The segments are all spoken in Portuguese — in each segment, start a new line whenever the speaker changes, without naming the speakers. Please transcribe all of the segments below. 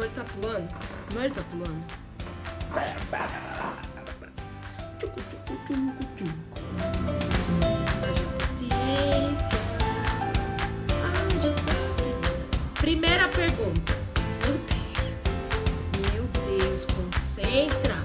ele tá pulando. Não, ele tá pulando. Haja paciência. Haja paciência. Primeira pergunta. Meu Deus, concentra.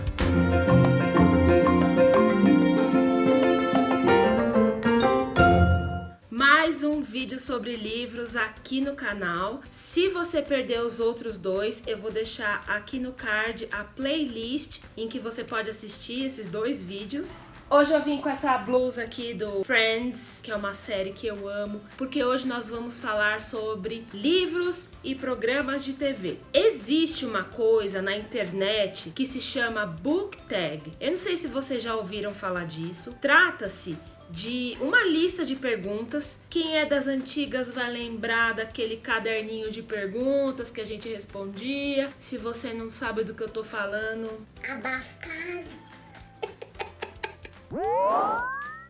Mais um vídeo sobre livros aqui no canal. Se você perdeu os outros dois, eu vou deixar aqui no card a playlist em que você pode assistir esses dois vídeos. Hoje eu vim com essa blusa aqui do Friends, que é uma série que eu amo, porque hoje nós vamos falar sobre livros e programas de TV. Existe uma coisa na internet que se chama book tag. Eu não sei se vocês já ouviram falar disso. Trata-se de uma lista de perguntas. Quem é das antigas vai lembrar daquele caderninho de perguntas que a gente respondia. Se você não sabe do que eu tô falando, abafa casa.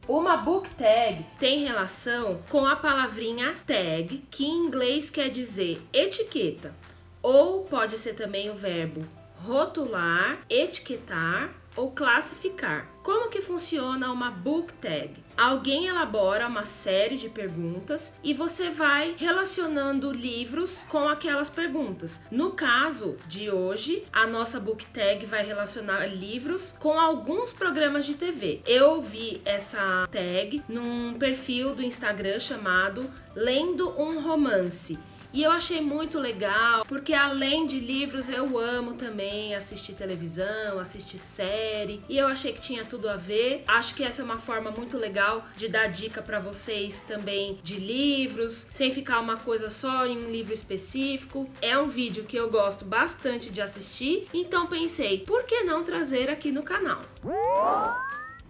Uma book tag tem relação com a palavrinha tag, que em inglês quer dizer etiqueta, ou pode ser também o verbo rotular, etiquetar ou classificar. Como que funciona uma book tag? Alguém elabora uma série de perguntas e você vai relacionando livros com aquelas perguntas. No caso de hoje, a nossa book tag vai relacionar livros com alguns programas de TV. Eu vi essa tag num perfil do Instagram chamado Lendo um Romance. E eu achei muito legal, porque além de livros eu amo também assistir televisão, assistir série, e eu achei que tinha tudo a ver. Acho que essa é uma forma muito legal de dar dica para vocês também de livros, sem ficar uma coisa só em um livro específico. É um vídeo que eu gosto bastante de assistir, então pensei, por que não trazer aqui no canal?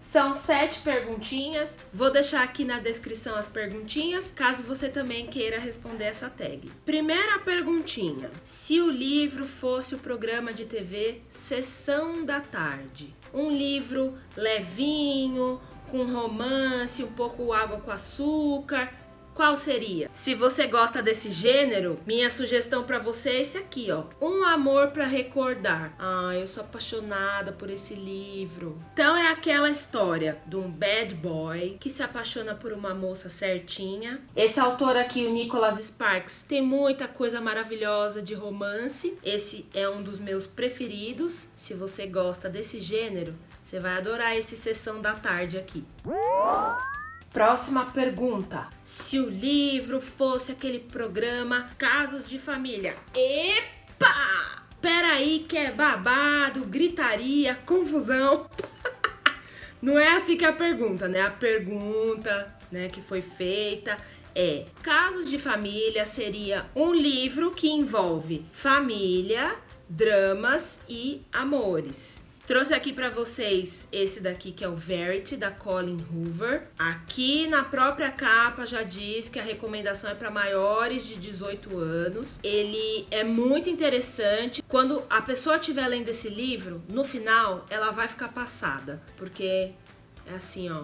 São 7 perguntinhas, vou deixar aqui na descrição as perguntinhas, caso você também queira responder essa tag. Primeira perguntinha: se o livro fosse o programa de TV Sessão da Tarde, um livro levinho, com romance, um pouco água com açúcar, qual seria? Se você gosta desse gênero, minha sugestão pra você é esse aqui, ó. Um Amor pra Recordar. Eu sou apaixonada por esse livro. Então é aquela história de um bad boy que se apaixona por uma moça certinha. Esse autor aqui, o Nicholas Sparks, tem muita coisa maravilhosa de romance. Esse é um dos meus preferidos. Se você gosta desse gênero, você vai adorar esse Sessão da Tarde aqui. Próxima pergunta: se o livro fosse aquele programa Casos de Família. Epa! Peraí que é babado, gritaria, confusão. Não é assim que é a pergunta, né? A pergunta, né, que foi feita é: Casos de Família seria um livro que envolve família, dramas e amores. Trouxe aqui pra vocês esse daqui que é o Verity, da Colleen Hoover. Aqui na própria capa já diz que a recomendação é para maiores de 18 anos. Ele é muito interessante. Quando a pessoa estiver lendo esse livro, no final ela vai ficar passada. Porque é assim, ó.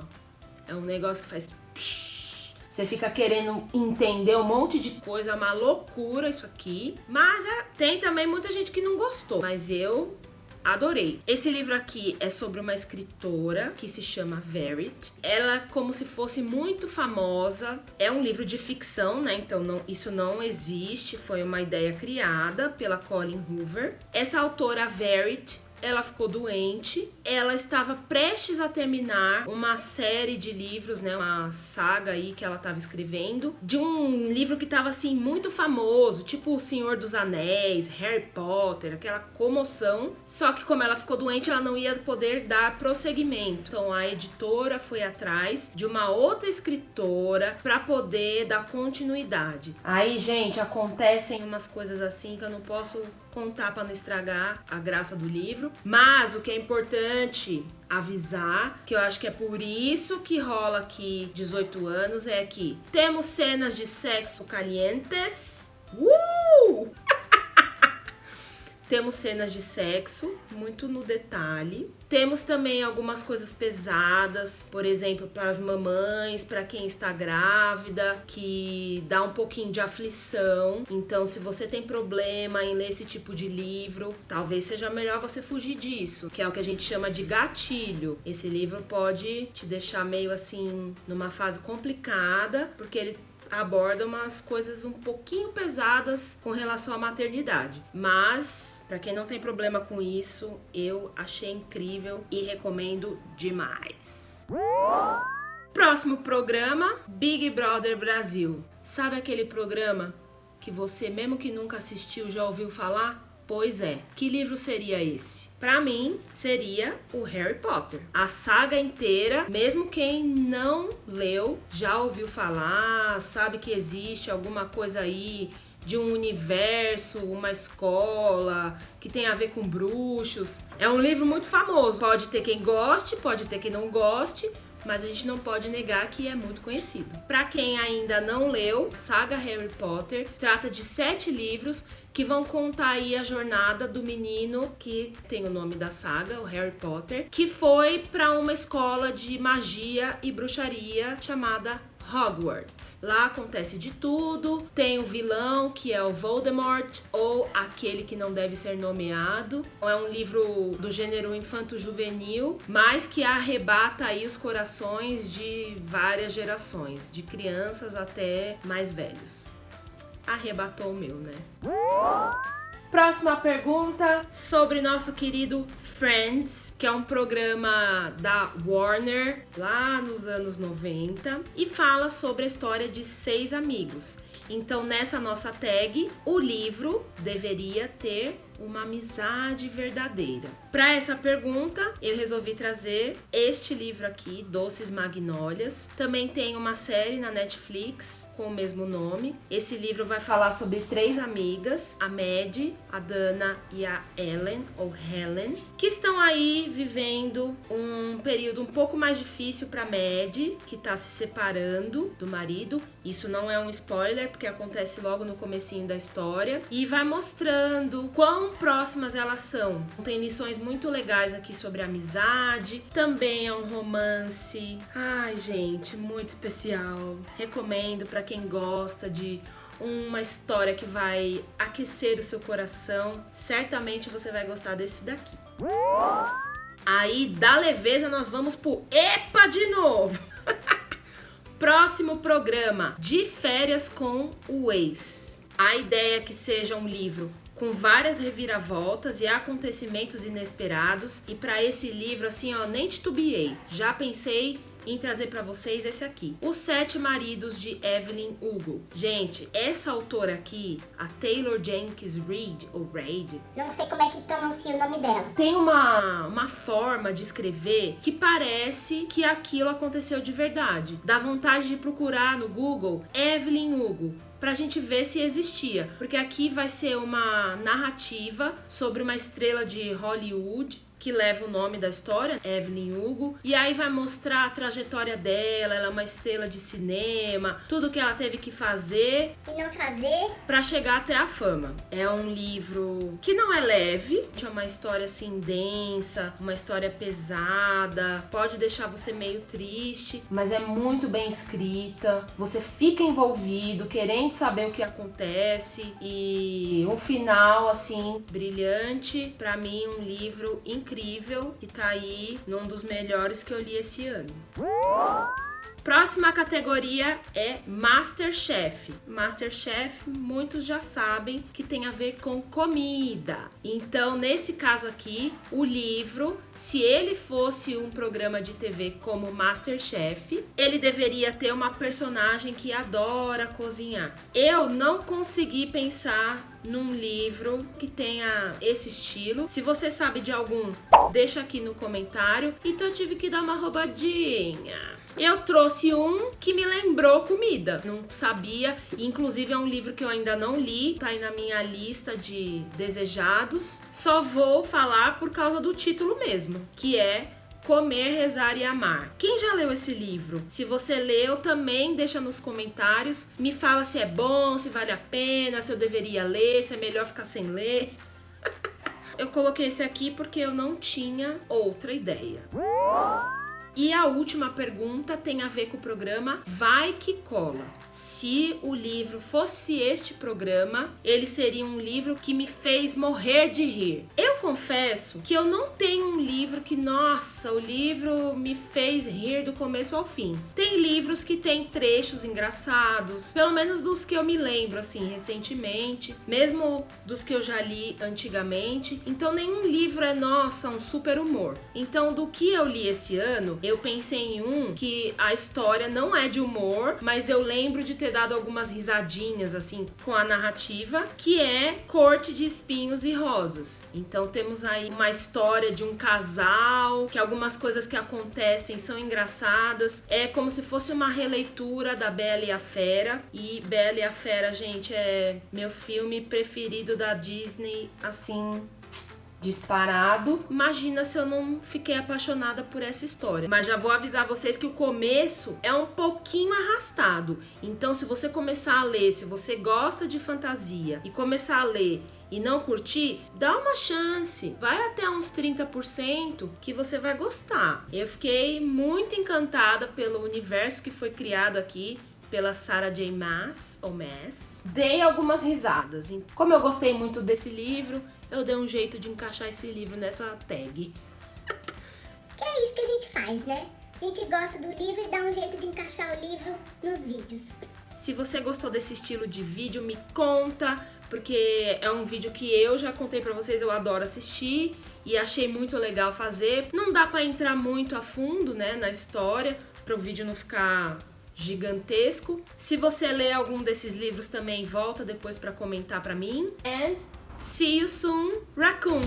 É um negócio que faz... Você fica querendo entender um monte de coisa, é uma loucura isso aqui. Mas tem também muita gente que não gostou. Mas eu adorei. Esse livro aqui é sobre uma escritora que se chama Verity. Ela, como se fosse muito famosa, é um livro de ficção, né? Então isso não existe, foi uma ideia criada pela Colleen Hoover. Essa autora, Verity, ela ficou doente, ela estava prestes a terminar uma série de livros, né, uma saga aí que ela estava escrevendo, de um livro que estava assim muito famoso, tipo O Senhor dos Anéis, Harry Potter, aquela comoção. Só que como ela ficou doente, ela não ia poder dar prosseguimento. Então a editora foi atrás de uma outra escritora para poder dar continuidade. Aí, gente, acontecem umas coisas assim que eu não posso contar para não estragar a graça do livro. Mas o que é importante avisar, que eu acho que é por isso que rola aqui 18 anos, é que temos cenas de sexo calientes. Temos cenas de sexo, muito no detalhe. Temos também algumas coisas pesadas, por exemplo, para as mamães, para quem está grávida, que dá um pouquinho de aflição. Então, se você tem problema em ler esse tipo de livro, talvez seja melhor você fugir disso, que é o que a gente chama de gatilho. Esse livro pode te deixar meio assim, numa fase complicada, porque ele aborda umas coisas um pouquinho pesadas com relação à maternidade. Mas, para quem não tem problema com isso, eu achei incrível e recomendo demais. Próximo programa, Big Brother Brasil. Sabe aquele programa que você, mesmo que nunca assistiu, já ouviu falar? Pois é, que livro seria esse? Pra mim, seria o Harry Potter. A saga inteira, mesmo quem não leu, já ouviu falar, sabe que existe alguma coisa aí de um universo, uma escola, que tem a ver com bruxos. É um livro muito famoso. Pode ter quem goste, pode ter quem não goste, mas a gente não pode negar que é muito conhecido. Para quem ainda não leu, Saga Harry Potter trata de 7 livros que vão contar aí a jornada do menino que tem o nome da saga, o Harry Potter, que foi para uma escola de magia e bruxaria chamada Hogwarts. Lá acontece de tudo, tem o vilão que é o Voldemort, ou aquele que não deve ser nomeado. É um livro do gênero infanto-juvenil, mas que arrebata aí os corações de várias gerações, de crianças até mais velhos. Arrebatou o meu, né? Próxima pergunta sobre nosso querido Friends, que é um programa da Warner lá nos anos 90 e fala sobre a história de 6 amigos. Então, nessa nossa tag, o livro deveria ter uma amizade verdadeira. Para essa pergunta, eu resolvi trazer este livro aqui, Doces Magnólias. Também tem uma série na Netflix com o mesmo nome. Esse livro vai falar sobre 3 amigas, a Maddie, a Dana e a Ellen, ou Helen, que estão aí vivendo um período um pouco mais difícil para Maddie, que está se separando do marido. Isso não é um spoiler, porque acontece logo no comecinho da história. E vai mostrando quão próximas elas são. Tem lições muito legais aqui sobre amizade. Também é um romance. Ai, gente, muito especial. Recomendo para quem gosta de uma história que vai aquecer o seu coração. Certamente você vai gostar desse daqui. Aí, da leveza, nós vamos pro EPA de novo. Próximo programa, De Férias com o Ex. A ideia é que seja um livro com várias reviravoltas e acontecimentos inesperados. E para esse livro, assim, ó, nem titubeei. Já pensei em trazer para vocês esse aqui. Os 7 Maridos de Evelyn Hugo. Gente, essa autora aqui, a Taylor Jenkins Reid, ou Reid,
não sei como é que pronuncia o nome dela,
tem uma forma de escrever que parece que aquilo aconteceu de verdade. Dá vontade de procurar no Google Evelyn Hugo, pra gente ver se existia. Porque aqui vai ser uma narrativa sobre uma estrela de Hollywood que leva o nome da história, Evelyn Hugo, e aí vai mostrar a trajetória dela. Ela é uma estrela de cinema, tudo que ela teve que fazer
e não fazer
pra chegar até a fama. É um livro que não é leve, é uma história assim densa, uma história pesada, pode deixar você meio triste, mas é muito bem escrita, você fica envolvido, querendo saber o que acontece, e um final assim brilhante. Pra mim, um livro incrível que tá aí num dos melhores que eu li esse ano. Próxima categoria é Masterchef. Masterchef, muitos já sabem que tem a ver com comida. Então, nesse caso aqui, o livro, se ele fosse um programa de TV como Masterchef, ele deveria ter uma personagem que adora cozinhar. Eu não consegui pensar num livro que tenha esse estilo. Se você sabe de algum, deixa aqui no comentário. Então eu tive que dar uma roubadinha. Eu trouxe um que me lembrou comida. Não sabia. Inclusive é um livro que eu ainda não li. Tá aí na minha lista de desejados. Só vou falar por causa do título mesmo, que é Comer, Rezar e Amar. Quem já leu esse livro? Se você leu, também deixa nos comentários. Me fala se é bom, se vale a pena, se eu deveria ler, se é melhor ficar sem ler. eu coloquei esse aqui porque eu não tinha outra ideia. E a última pergunta tem a ver com o programa Vai Que Cola. Se o livro fosse este programa, ele seria um livro que me fez morrer de rir. Eu confesso que eu não tenho um livro que, nossa, o livro me fez rir do começo ao fim. Tem livros que tem trechos engraçados, pelo menos dos que eu me lembro, assim, recentemente, mesmo dos que eu já li antigamente. Então nenhum livro é, nossa, um super humor. Então do que eu li esse ano, eu pensei em um que a história não é de humor, mas eu lembro de ter dado algumas risadinhas, assim, com a narrativa, que é Corte de Espinhos e Rosas. Então temos aí uma história de um casal, que algumas coisas que acontecem são engraçadas. É como se fosse uma releitura da Bela e a Fera. E Bela e a Fera, gente, é meu filme preferido da Disney, assim, disparado. Imagina se eu não fiquei apaixonada por essa história. Mas já vou avisar vocês que o começo é um pouquinho arrastado. Então, se você começar a ler, se você gosta de fantasia e começar a ler e não curtir, dá uma chance. Vai até uns 30% que você vai gostar. Eu fiquei muito encantada pelo universo que foi criado aqui pela Sarah J. Maas, ou Maas. Dei algumas risadas. Como eu gostei muito desse livro, eu dei um jeito de encaixar esse livro nessa tag.
Que é isso que a gente faz, né? A gente gosta do livro e dá um jeito de encaixar o livro nos vídeos.
Se você gostou desse estilo de vídeo, me conta, porque é um vídeo que eu já contei pra vocês, eu adoro assistir e achei muito legal fazer. Não dá pra entrar muito a fundo, né, na história, para o vídeo não ficar gigantesco. Se você ler algum desses livros também, volta depois pra comentar pra mim. And see you soon, Raccoon!